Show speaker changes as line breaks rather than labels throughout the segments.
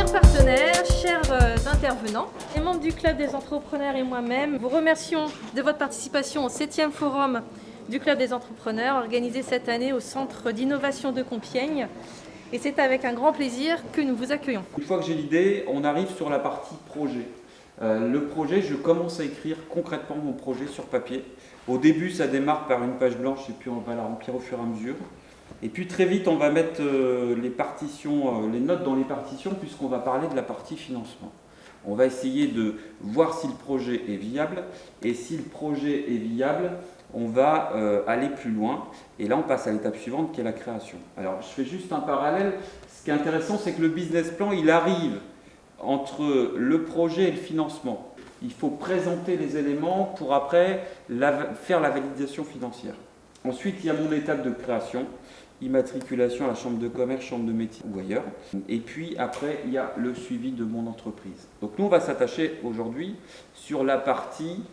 chers partenaires, chers intervenants, les membres du Club des entrepreneurs et moi-même, vous remercions de votre participation au 7e forum du Club des entrepreneurs organisé cette année au Centre d'innovation de Compiègne. Et c'est avec un grand plaisir que nous vous accueillons.
Une fois que j'ai l'idée, on arrive sur la partie projet. Le projet, je commence à écrire concrètement mon projet sur papier. Au début, ça démarre par une page blanche et puis on va la remplir au fur et à mesure. Et puis très vite, on va mettre les partitions, les notes dans les partitions puisqu'on va parler de la partie financement. On va essayer de voir si le projet est viable et si le projet est viable, on va aller plus loin. Et là, on passe à l'étape suivante qui est la création. Alors, je fais juste un parallèle. Ce qui est intéressant, c'est que le business plan, il arrive entre le projet et le financement. Il faut présenter les éléments pour après faire la validation financière. Ensuite, il y a mon étape de création, immatriculation à la chambre de commerce, chambre de métier ou ailleurs. Et puis après, il y a le suivi de mon entreprise. Donc nous, on va s'attacher aujourd'hui sur la partie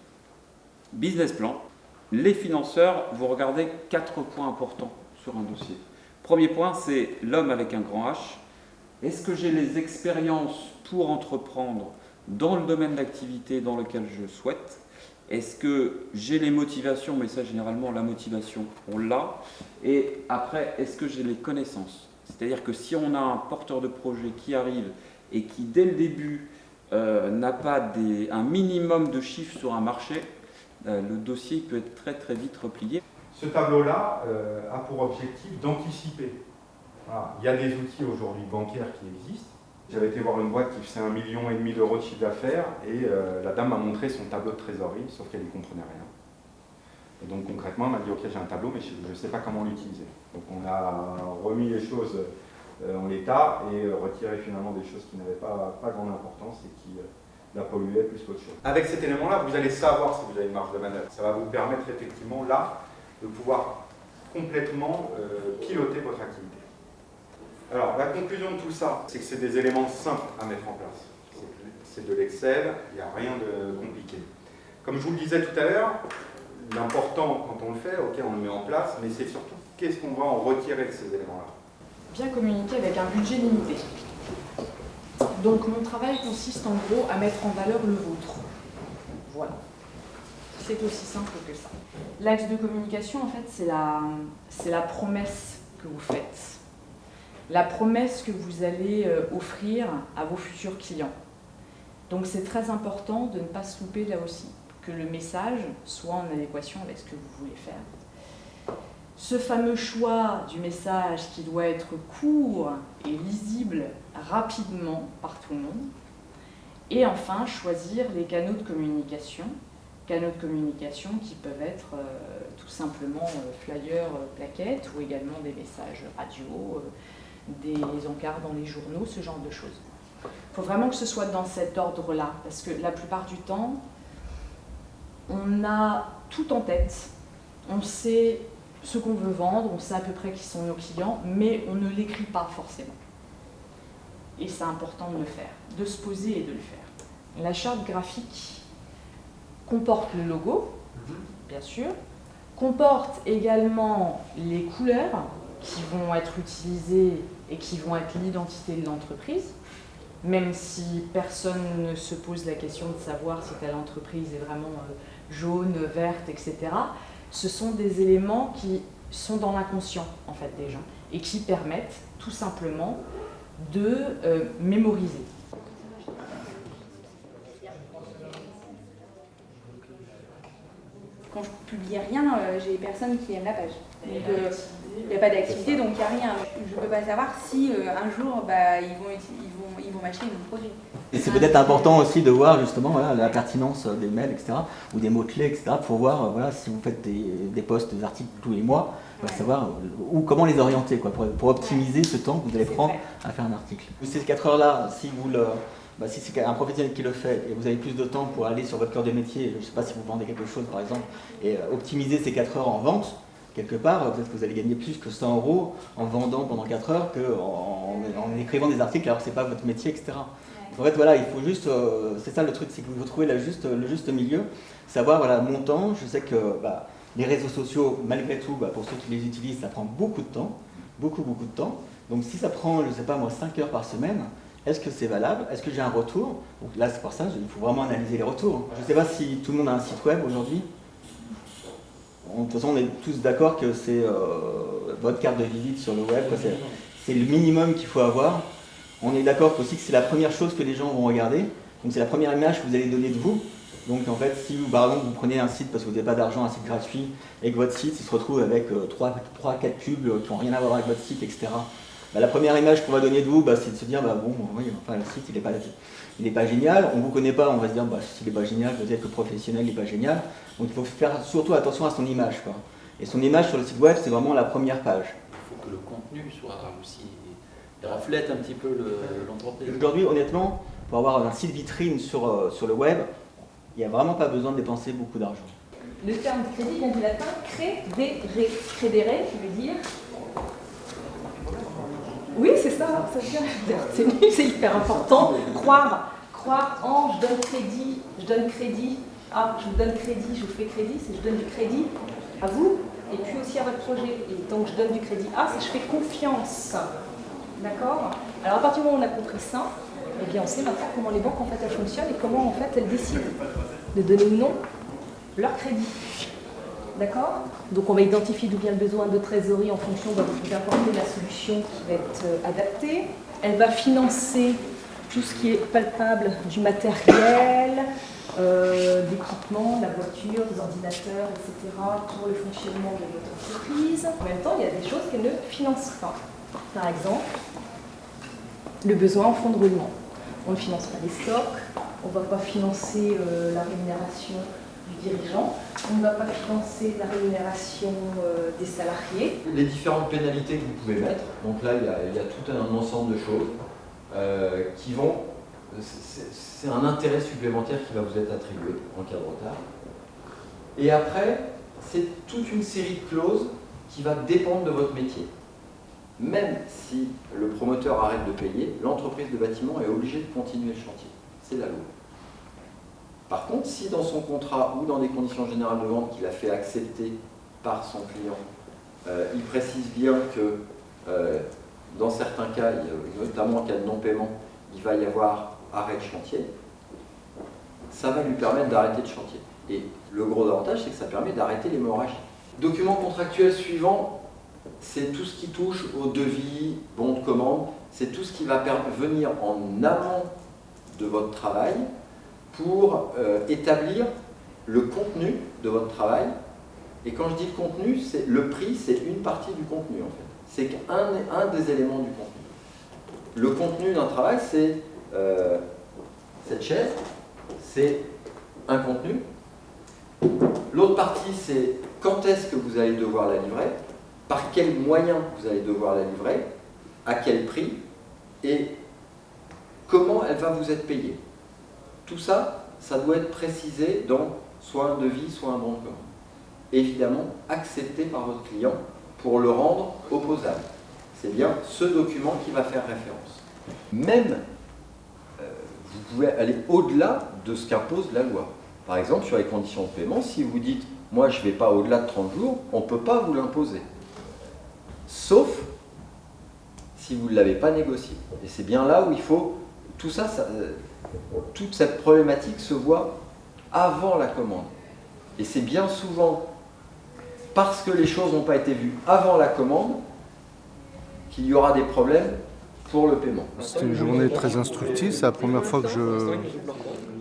business plan. Les financeurs, vous regardez 4 points importants sur un dossier. Premier point, c'est l'homme avec un grand H. Est-ce que j'ai les expériences pour entreprendre dans le domaine d'activité dans lequel je souhaite ? Est-ce que j'ai les motivations? Mais ça, généralement, la motivation, on l'a. Et après, est-ce que j'ai les connaissances? C'est-à-dire que si on a un porteur de projet qui arrive et qui, dès le début, n'a pas un minimum de chiffres sur un marché, le dossier peut être très très vite replié.
Ce tableau-là a pour objectif d'anticiper. Voilà. Il y a des outils aujourd'hui bancaires qui existent. J'avais été voir une boîte qui faisait 1,5 million d'euros de chiffre d'affaires et la dame m'a montré son tableau de trésorerie, sauf qu'elle n'y comprenait rien. Et donc concrètement, elle m'a dit ok, j'ai un tableau, mais je ne sais pas comment l'utiliser. Donc on a remis les choses en l'état et retiré finalement des choses qui n'avaient pas grande importance et qui la polluaient plus qu'autre chose. Avec cet élément-là, vous allez savoir si vous avez une marge de manœuvre. Ça va vous permettre effectivement là de pouvoir complètement piloter votre activité. Alors, la conclusion de tout ça, c'est que c'est des éléments simples à mettre en place. C'est de l'Excel, il n'y a rien de compliqué. Comme je vous le disais tout à l'heure, l'important quand on le fait, ok, on le met en place, mais c'est surtout qu'est-ce qu'on va en retirer de ces éléments-là.
Bien communiquer avec un budget limité. Donc, mon travail consiste en gros à mettre en valeur le vôtre. Voilà. C'est aussi simple que ça. L'axe de communication, en fait, c'est la promesse que vous faites. La promesse que vous allez offrir à vos futurs clients. Donc c'est très important de ne pas se louper là aussi, que le message soit en adéquation avec ce que vous voulez faire. Ce fameux choix du message qui doit être court et lisible rapidement par tout le monde. Et enfin, choisir les canaux de communication qui peuvent être tout simplement flyers, plaquettes ou également des messages radio, des encarts dans les journaux, ce genre de choses. Il faut vraiment que ce soit dans cet ordre-là, parce que la plupart du temps, on a tout en tête, on sait ce qu'on veut vendre, on sait à peu près qui sont nos clients, mais on ne l'écrit pas forcément. Et c'est important de le faire, de se poser et de le faire. La charte graphique comporte le logo, bien sûr, comporte également les couleurs qui vont être utilisées et qui vont être l'identité de l'entreprise, même si personne ne se pose la question de savoir si telle entreprise est vraiment jaune, verte, etc. Ce sont des éléments qui sont dans l'inconscient en fait des gens et qui permettent tout simplement de mémoriser.
Quand je publie rien, j'ai personne qui aime la page. Donc il n'y a pas d'activité, donc il n'y a rien. Je ne peux pas savoir si un jour ils vont m'acheter mon produit.
Et c'est peut-être important aussi de voir justement voilà, la pertinence des mails, etc., ou des mots-clés, etc., pour voir voilà, si vous faites des posts, des articles tous les mois, savoir comment les orienter, quoi, pour optimiser ce temps que vous allez prendre à faire un article. Ces 4 heures-là, si c'est un professionnel qui le fait et vous avez plus de temps pour aller sur votre cœur de métier, je ne sais pas si vous vendez quelque chose par exemple, et optimiser ces 4 heures en vente, quelque part, peut-être que vous allez gagner plus que 100 € en vendant pendant 4 heures qu'en écrivant des articles alors que ce n'est pas votre métier, etc. En fait, voilà, il faut juste, c'est ça le truc, c'est que vous trouvez le juste milieu, savoir, voilà, mon temps, je sais que les réseaux sociaux, malgré tout, pour ceux qui les utilisent, ça prend beaucoup de temps, beaucoup de temps. Donc si ça prend, je ne sais pas moi, 5 heures par semaine, est-ce que c'est valable? Est-ce que j'ai un retour? Donc là, c'est pour ça, il faut vraiment analyser les retours. Je ne sais pas si tout le monde a un site web aujourd'hui. De toute façon, on est tous d'accord que c'est votre carte de visite sur le web, quoi. C'est le minimum qu'il faut avoir. On est d'accord aussi que c'est la première chose que les gens vont regarder. Donc c'est la première image que vous allez donner de vous. Donc en fait, si vous, par exemple, vous prenez un site parce que vous n'avez pas d'argent, un site gratuit, et que votre site il se retrouve avec 3-4 pubs qui n'ont rien à voir avec votre site, etc. Bah, la première image qu'on va donner de vous, bah, c'est de se dire, bah, bon, oui, enfin, le site il n'est pas génial. On ne vous connaît pas, on va se dire, bah, s'il n'est pas génial, peut-être que le professionnel n'est pas génial. Donc il faut faire surtout attention à son image, quoi. Et son image sur le site web, c'est vraiment la première page.
Il faut que le contenu soit aussi, reflète un petit peu l'entreprise.
Aujourd'hui, honnêtement, pour avoir un site vitrine sur le web, il n'y a vraiment pas besoin de dépenser beaucoup d'argent.
Le terme crédit vient du latin credere. Credere, qui veut dire... Oui, c'est ça, ça vient. C'est hyper important. Croire en je donne crédit. Ah, je vous donne crédit, je vous fais crédit, c'est je donne du crédit à vous et puis aussi à votre projet. Et donc je donne du crédit à, c'est je fais confiance. D'accord? Alors à partir du moment où on a compris ça, eh bien on sait maintenant comment les banques en fait elles fonctionnent et comment en fait elles décident de donner ou non leur crédit. D'accord? Donc on va identifier d'où vient le besoin de trésorerie en fonction d'apporter la solution qui va être adaptée. Elle va financer tout ce qui est palpable du matériel, d'équipement, la voiture, des ordinateurs, etc. pour le fonctionnement de votre entreprise. En même temps, il y a des choses qu'elle ne finance pas. Par exemple, le besoin en fonds de roulement. On ne finance pas les stocks, on ne va pas financer la rémunération du dirigeant, on ne va pas financer la rémunération des salariés.
Les différentes pénalités que vous pouvez mettre, donc là il y a tout un ensemble de choses qui vont, c'est un intérêt supplémentaire qui va vous être attribué en cas de retard. Et après, c'est toute une série de clauses qui va dépendre de votre métier. Même si le promoteur arrête de payer, l'entreprise de bâtiment est obligée de continuer le chantier. C'est la loi. Par contre, si dans son contrat ou dans des conditions générales de vente qu'il a fait accepter par son client, il précise bien que dans certains cas, notamment en cas de non-paiement, il va y avoir arrêt de chantier, ça va lui permettre d'arrêter de chantier. Et le gros avantage, c'est que ça permet d'arrêter l'hémorragie. Document contractuel suivant, c'est tout ce qui touche au devis, bon de commande, c'est tout ce qui va venir en amont de votre travail pour établir le contenu de votre travail. Et quand je dis le contenu, le prix, c'est une partie du contenu en fait. C'est un des éléments du contenu. Le contenu d'un travail, c'est cette chaise, c'est un contenu. L'autre partie, c'est quand est-ce que vous allez devoir la livrer, par quels moyens vous allez devoir la livrer, à quel prix, et comment elle va vous être payée. Tout ça, ça doit être précisé dans soit un devis, soit un bon de commande. Évidemment, accepté par votre client pour le rendre opposable. C'est bien ce document qui va faire référence. Même, vous pouvez aller au-delà de ce qu'impose la loi. Par exemple, sur les conditions de paiement, si vous dites « moi, je ne vais pas au-delà de 30 jours », on ne peut pas vous l'imposer. Sauf si vous ne l'avez pas négocié. Et c'est bien là où il faut... Tout ça, toute cette problématique se voit avant la commande. Et c'est bien souvent parce que les choses n'ont pas été vues avant la commande qu'il y aura des problèmes pour le paiement.
C'était une journée très instructive. C'est la première fois que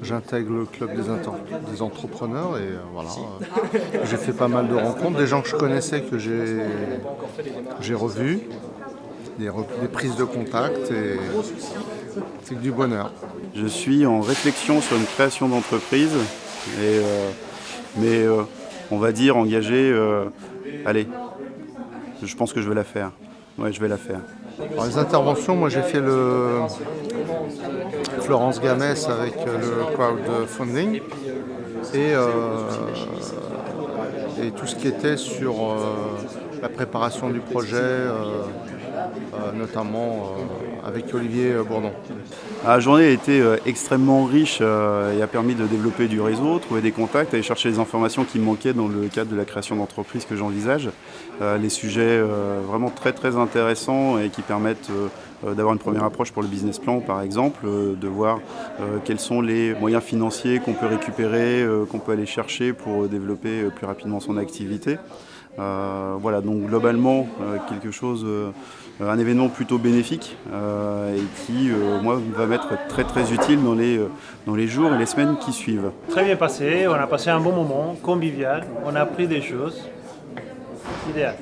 j'intègre le club des entrepreneurs et voilà. J'ai fait pas mal de rencontres, des gens que je connaissais que j'ai revus, des prises de contact et c'est que du bonheur.
Je suis en réflexion sur une création d'entreprise, mais on va dire engagé, allez, je pense que je vais la faire. Ouais, je vais la faire.
Alors, les interventions, moi j'ai fait le Florence Gamès avec le crowdfunding et tout ce qui était sur la préparation du projet, notamment avec Olivier Bourdon.
La journée a été extrêmement riche et a permis de développer du réseau, trouver des contacts, aller chercher les informations qui me manquaient dans le cadre de la création d'entreprise que j'envisage. Les sujets vraiment très très intéressants et qui permettent d'avoir une première approche pour le business plan par exemple, de voir quels sont les moyens financiers qu'on peut récupérer, qu'on peut aller chercher pour développer plus rapidement son activité. Voilà, donc globalement quelque chose, un événement plutôt bénéfique et qui, moi, va m'être très très utile dans les jours et les semaines qui suivent.
Très bien passé, on a passé un bon moment, convivial, on a appris des choses, idéal.